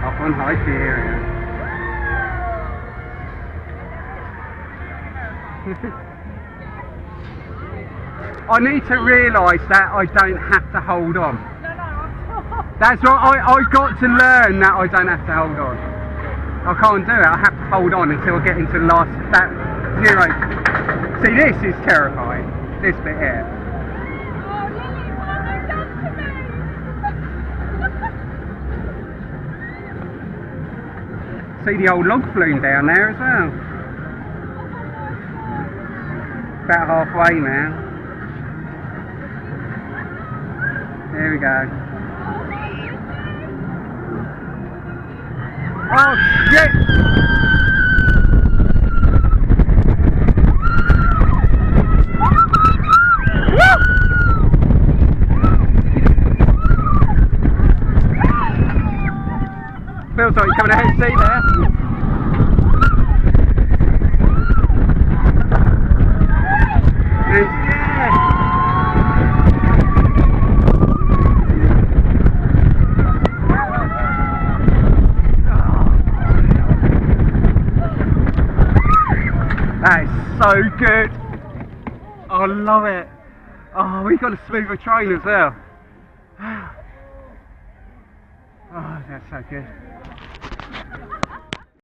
Up on Hyperia. I need to realise that I don't have to hold on. That's what I got to learn, that I don't have to hold on. I can't do it, I have to hold on until I get into the last, that zero. See, this is terrifying, this bit here. Oh, Lily, what have you done to me? See the old log flume down there as well. About halfway now. There we go. Oh shit! Woo! Feels like you're coming ahead, see there? That is so good. Oh, I love it. Oh, we got a smoother train as well. Oh, that's so good.